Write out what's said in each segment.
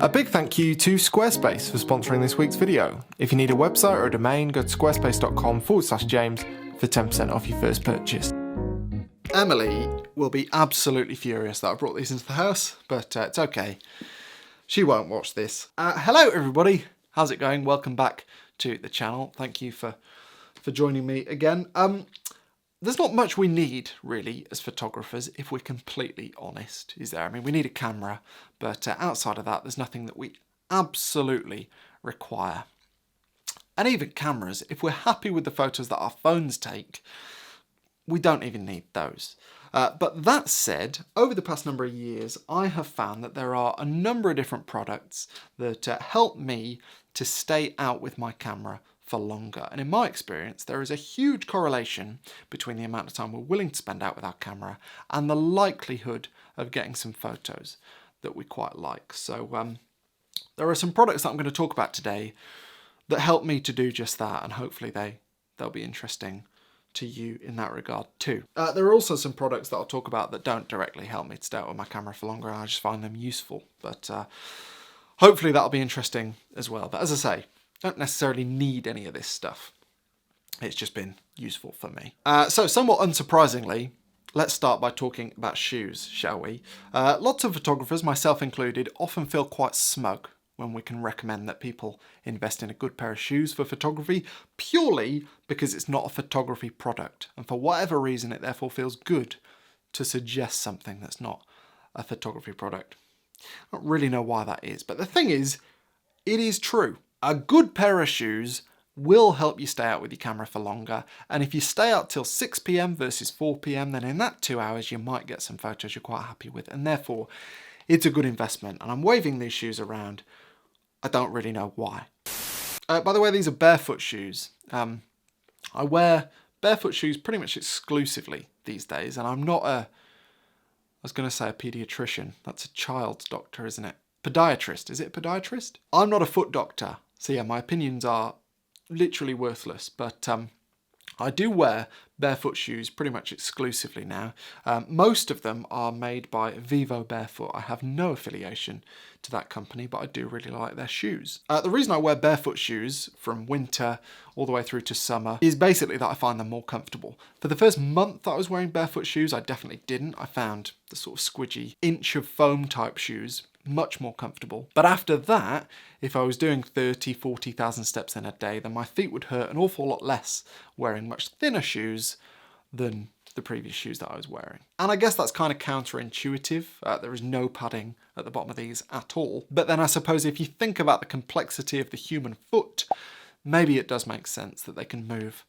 A big thank you to Squarespace for sponsoring this week's video. If you need a website or a domain, go to squarespace.com/James for 10% off your first purchase. Emily will be absolutely furious that I brought these into the house, but it's okay. She won't watch this. Hello everybody, how's it going? Welcome back to the channel. Thank you for joining me again. There's not much we need, really, as photographers, if we're completely honest, is there? I mean, we need a camera, but outside of that, there's nothing that we absolutely require. And even cameras, if we're happy with the photos that our phones take, we don't even need those. But that said, over the past number of years, I have found that there are a number of different products that help me to stay out with my camera for longer. And in my experience, there is a huge correlation between the amount of time we're willing to spend out with our camera and the likelihood of getting some photos that we quite like. So there are some products that I'm going to talk about today that help me to do just that, and hopefully they'll be interesting to you in that regard too. There are also some products that I'll talk about that don't directly help me to stay out with my camera for longer, and I just find them useful. But hopefully that'll be interesting as well. But as I say, don't necessarily need any of this stuff. It's just been useful for me. So somewhat unsurprisingly, let's start by talking about shoes, shall we? Lots of photographers, myself included, often feel quite smug when we can recommend that people invest in a good pair of shoes for photography, purely because it's not a photography product. And for whatever reason, it therefore feels good to suggest something that's not a photography product. I don't really know why that is, but the thing is, it is true. A good pair of shoes will help you stay out with your camera for longer, and if you stay out till 6 PM versus 4 PM, then in that 2 hours you might get some photos you're quite happy with, and therefore it's a good investment. And I'm waving these shoes around. I don't really know why. By the way, these are barefoot shoes. I wear barefoot shoes pretty much exclusively these days, and I'm not I was going to say a paediatrician. That's a child's doctor, isn't it? Podiatrist. Is it a podiatrist? I'm not a foot doctor, so yeah, my opinions are literally worthless, but I do wear barefoot shoes pretty much exclusively now. Most of them are made by Vivo Barefoot. I have no affiliation to that company, but I do really like their shoes. The reason I wear barefoot shoes from winter all the way through to summer is basically that I find them more comfortable. For the first month that I was wearing barefoot shoes, I definitely didn't. I found the sort of squidgy inch of foam type shoes much more comfortable. But after that, if I was doing 30, 40,000 steps in a day, then my feet would hurt an awful lot less wearing much thinner shoes than the previous shoes that I was wearing. And I guess that's kind of counterintuitive. There is no padding at the bottom of these at all. But then I suppose if you think about the complexity of the human foot, maybe it does make sense that they can move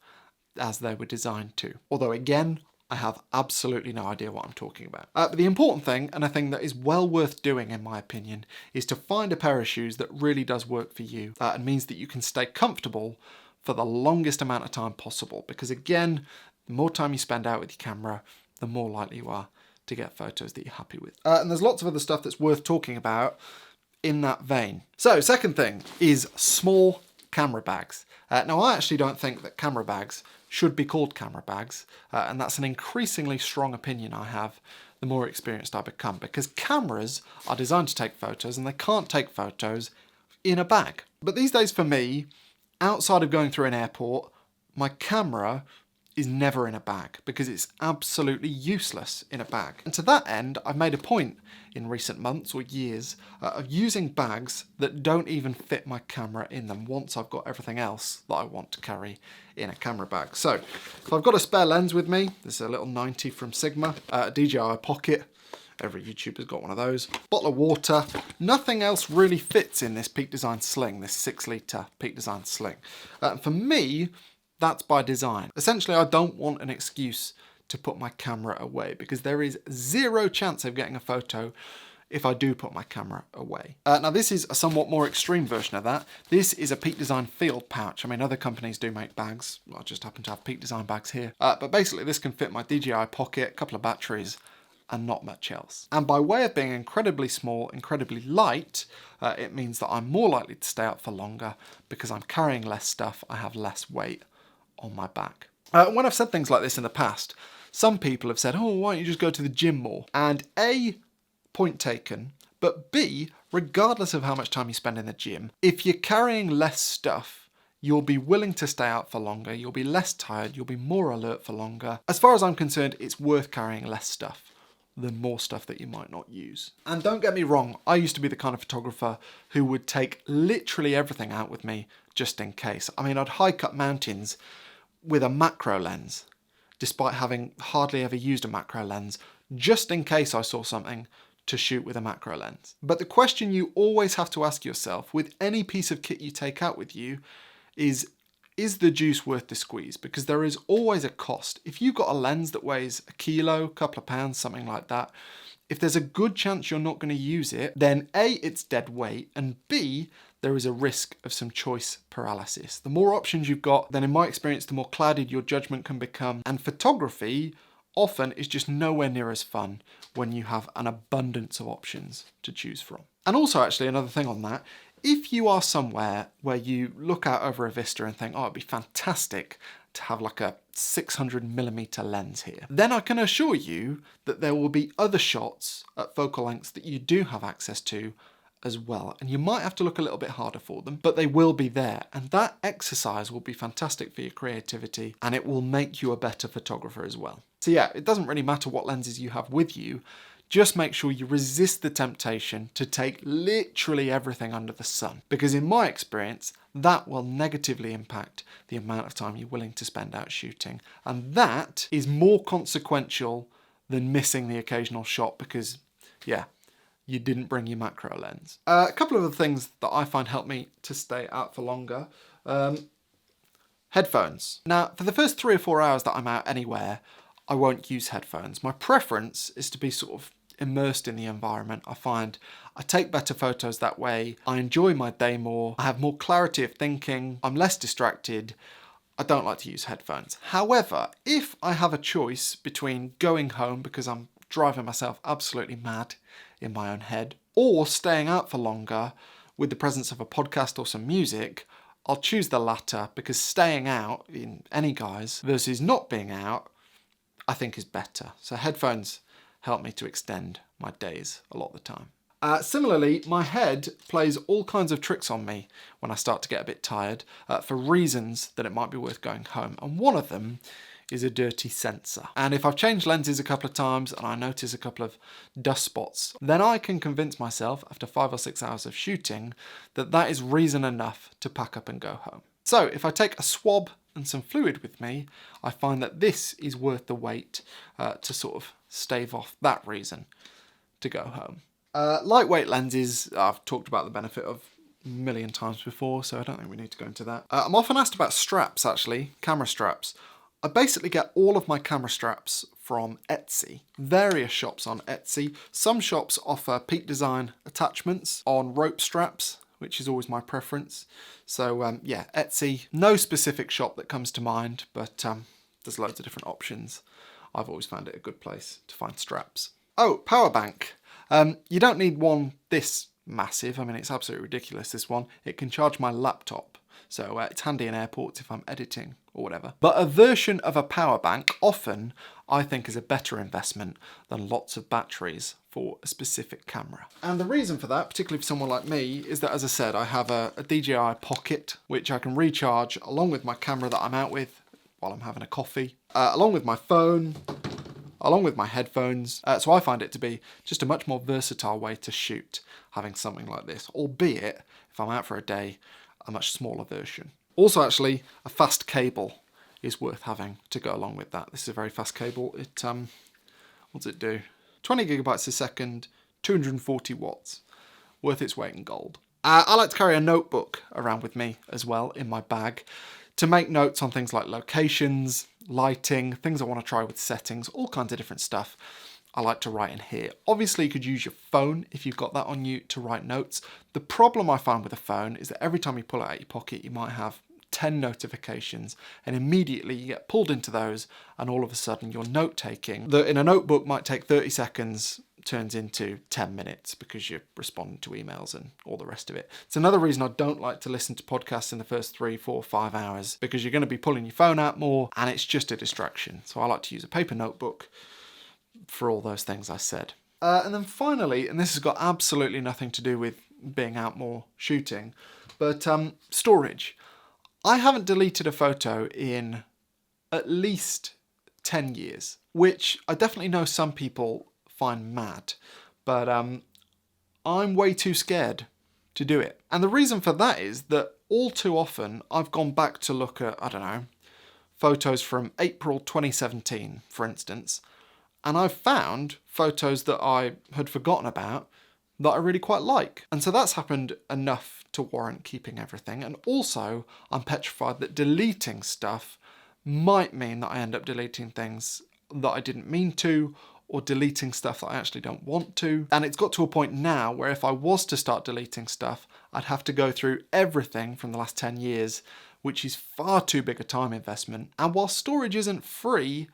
as they were designed to. Although again, I have absolutely no idea what I'm talking about. But the important thing, and a thing that is well worth doing in my opinion, is to find a pair of shoes that really does work for you and means that you can stay comfortable for the longest amount of time possible. Because again, the more time you spend out with your camera, the more likely you are to get photos that you're happy with. And there's lots of other stuff that's worth talking about in that vein. So second thing is small camera bags. Now I actually don't think that camera bags should be called camera bags, and that's an increasingly strong opinion I have the more experienced I become, because cameras are designed to take photos and they can't take photos in a bag. But these days for me, outside of going through an airport, my camera is never in a bag because it's absolutely useless in a bag. And to that end, I've made a point in recent months or years of using bags that don't even fit my camera in them once I've got everything else that I want to carry in a camera bag. So if I've got a spare lens with me, this is a little 90 from Sigma, a DJI pocket, every YouTuber's got one of those, bottle of water, nothing else really fits in this Peak Design sling, this 6-litre Peak Design sling. For me, that's by design. Essentially, I don't want an excuse to put my camera away because there is zero chance of getting a photo if I do put my camera away. Now this is a somewhat more extreme version of that. This is a Peak Design field pouch. I mean, other companies do make bags. I just happen to have Peak Design bags here. But basically this can fit my DJI pocket, a couple of batteries, and not much else. And by way of being incredibly small, incredibly light, it means that I'm more likely to stay out for longer because I'm carrying less stuff, I have less weight on my back. When I've said things like this in the past, some people have said, oh, why don't you just go to the gym more? And A, point taken, But B, regardless of how much time you spend in the gym, if you're carrying less stuff, you'll be willing to stay out for longer, you'll be less tired, you'll be more alert for longer. As far as I'm concerned, it's worth carrying less stuff than more stuff that you might not use. And don't get me wrong, I used to be the kind of photographer who would take literally everything out with me just in case. I mean, I'd hike up mountains with a macro lens, despite having hardly ever used a macro lens, just in case I saw something to shoot with a macro lens. But the question you always have to ask yourself with any piece of kit you take out with you is the juice worth the squeeze? Because there is always a cost. If you've got a lens that weighs a kilo, a couple of pounds, something like that, if there's a good chance you're not going to use it, then A, it's dead weight, and B, there is a risk of some choice paralysis. The more options you've got, then in my experience, the more clouded your judgment can become. And photography often is just nowhere near as fun when you have an abundance of options to choose from. And also, actually, another thing on that, if you are somewhere where you look out over a vista and think, oh, it'd be fantastic to have like a 600mm lens here, then I can assure you that there will be other shots at focal lengths that you do have access to as well. And you might have to look a little bit harder for them, but they will be there. And that exercise will be fantastic for your creativity, and it will make you a better photographer as well. So yeah, it doesn't really matter what lenses you have with you. Just make sure you resist the temptation to take literally everything under the sun, because in my experience, that will negatively impact the amount of time you're willing to spend out shooting. And that is more consequential than missing the occasional shot because, yeah, you didn't bring your macro lens. A couple of the things that I find help me to stay out for longer. Headphones. Now, for the first 3 or 4 hours that I'm out anywhere, I won't use headphones. My preference is to be sort of immersed in the environment. I find I take better photos that way. I enjoy my day more. I have more clarity of thinking. I'm less distracted. I don't like to use headphones. However, if I have a choice between going home because I'm driving myself absolutely mad in my own head, or staying out for longer with the presence of a podcast or some music, I'll choose the latter, because staying out in any guise versus not being out, I think is better. So headphones help me to extend my days a lot of the time. Similarly, my head plays all kinds of tricks on me when I start to get a bit tired for reasons that it might be worth going home. And one of them is a dirty sensor. And if I've changed lenses a couple of times and I notice a couple of dust spots, then I can convince myself after 5 or 6 hours of shooting that that is reason enough to pack up and go home. So if I take a swab and some fluid with me, I find that this is worth the wait to sort of stave off that reason to go home. Lightweight lenses, I've talked about the benefit of a million times before, so I don't think we need to go into that. I'm often asked about straps, actually, camera straps. I basically get all of my camera straps from Etsy, various shops on Etsy. Some shops offer Peak Design attachments on rope straps, which is always my preference. So yeah, Etsy, no specific shop that comes to mind, but there's loads of different options. I've always found it a good place to find straps. Oh, power bank. You don't need one this massive. I mean, it's absolutely ridiculous, this one. It can charge my laptop. So it's handy in airports if I'm editing or whatever. But a version of a power bank often, I think, is a better investment than lots of batteries for a specific camera. And the reason for that, particularly for someone like me, is that, as I said, I have a DJI Pocket, which I can recharge along with my camera that I'm out with while I'm having a coffee, along with my phone, along with my headphones. So I find it to be just a much more versatile way to shoot, having something like this, albeit, if I'm out for a day, a much smaller version. Also, actually, a fast cable is worth having to go along with that. This is a very fast cable. It, what's it do? 20 gigabytes a second, 240 watts. Worth its weight in gold. I like to carry a notebook around with me as well in my bag to make notes on things like locations, lighting, things I want to try with settings, all kinds of different stuff. I like to write in here. Obviously, you could use your phone if you've got that on you to write notes. The problem I find with a phone is that every time you pull it out of your pocket, you might have 10 notifications, and immediately you get pulled into those, and all of a sudden your note-taking, that in a notebook might take 30 seconds, turns into 10 minutes because you're responding to emails and all the rest of it. It's another reason I don't like to listen to podcasts in the first 3, 4, 5 hours, because you're going to be pulling your phone out more, and it's just a distraction. So I like to use a paper notebook for all those things I said. And then finally, and this has got absolutely nothing to do with being out more shooting, but storage. I haven't deleted a photo in at least 10 years, which I definitely know some people find mad, but I'm way too scared to do it. And the reason for that is that all too often I've gone back to look at, I don't know, photos from April 2017, for instance, and I've found photos that I had forgotten about that I really quite like. And so that's happened enough to warrant keeping everything. And also, I'm petrified that deleting stuff might mean that I end up deleting things that I didn't mean to, or deleting stuff that I actually don't want to. And it's got to a point now where if I was to start deleting stuff, I'd have to go through everything from the last 10 years, which is far too big a time investment. And while storage isn't free,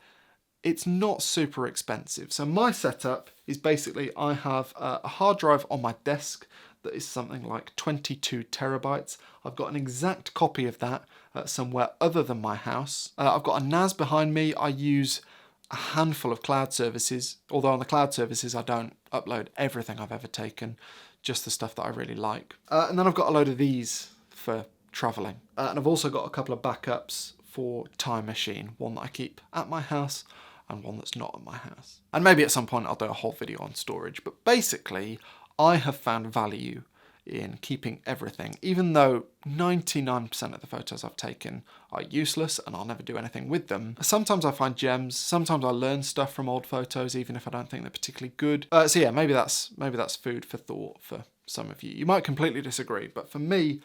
it's not super expensive. So my setup is basically I have a hard drive on my desk that is something like 22 terabytes. I've got an exact copy of that somewhere other than my house. I've got a NAS behind me. I use a handful of cloud services, although on the cloud services I don't upload everything I've ever taken, just the stuff that I really like. And then I've got a load of these for traveling. And I've also got a couple of backups for Time Machine, one that I keep at my house and one that's not at my house. And maybe at some point I'll do a whole video on storage, but basically I have found value in keeping everything, even though 99% of the photos I've taken are useless and I'll never do anything with them. Sometimes I find gems, sometimes I learn stuff from old photos, even if I don't think they're particularly good. So yeah, maybe that's food for thought for some of you. You might completely disagree, but for me,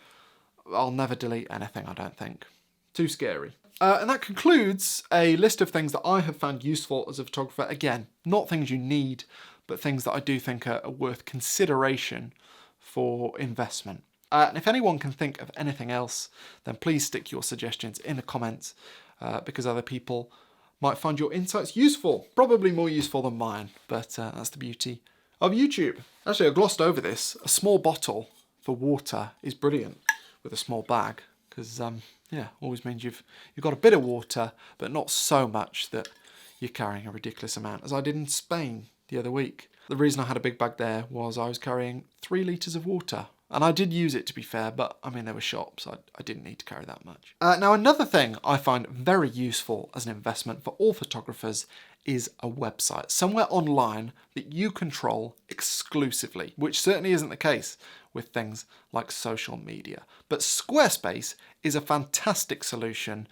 I'll never delete anything, I don't think. Too scary. And that concludes a list of things that I have found useful as a photographer. Again, not things you need, but things that I do think are worth consideration for investment. And if anyone can think of anything else, then please stick your suggestions in the comments because other people might find your insights useful. Probably more useful than mine, but that's the beauty of YouTube. Actually, I glossed over this. A small bottle for water is brilliant with a small bag because yeah, always means you've got a bit of water, but not so much that you're carrying a ridiculous amount, as I did in Spain the other week. The reason I had a big bag there was I was carrying 3 litres of water. And I did use it, to be fair, but I mean, there were shops. I didn't need to carry that much. Now, another thing I find very useful as an investment for all photographers is a website, somewhere online that you control exclusively, which certainly isn't the case with things like social media. But Squarespace is a fantastic solution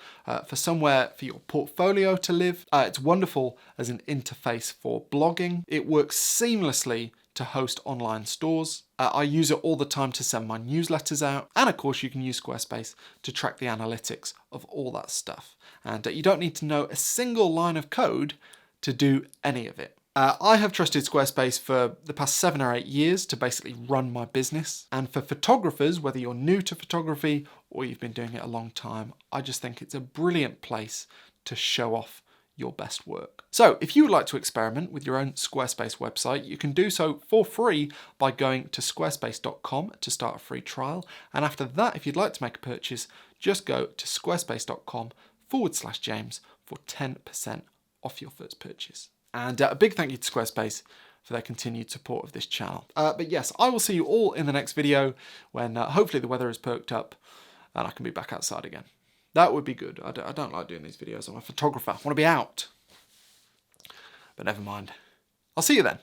for somewhere for your portfolio to live. It's wonderful as an interface for blogging. It works seamlessly to host online stores. I use it all the time to send my newsletters out. And of course, you can use Squarespace to track the analytics of all that stuff. And you don't need to know a single line of code to do any of it. I have trusted Squarespace for the past 7 or 8 years to basically run my business. And for photographers, whether you're new to photography or you've been doing it a long time, I just think it's a brilliant place to show off your best work. So if you would like to experiment with your own Squarespace website, you can do so for free by going to squarespace.com to start a free trial. And after that, if you'd like to make a purchase, just go to squarespace.com/James for 10% off your first purchase. And a big thank you to Squarespace for their continued support of this channel. But yes, I will see you all in the next video when hopefully the weather is perked up and I can be back outside again. That would be good. I don't like doing these videos. I'm a photographer. I want to be out. But never mind. I'll see you then.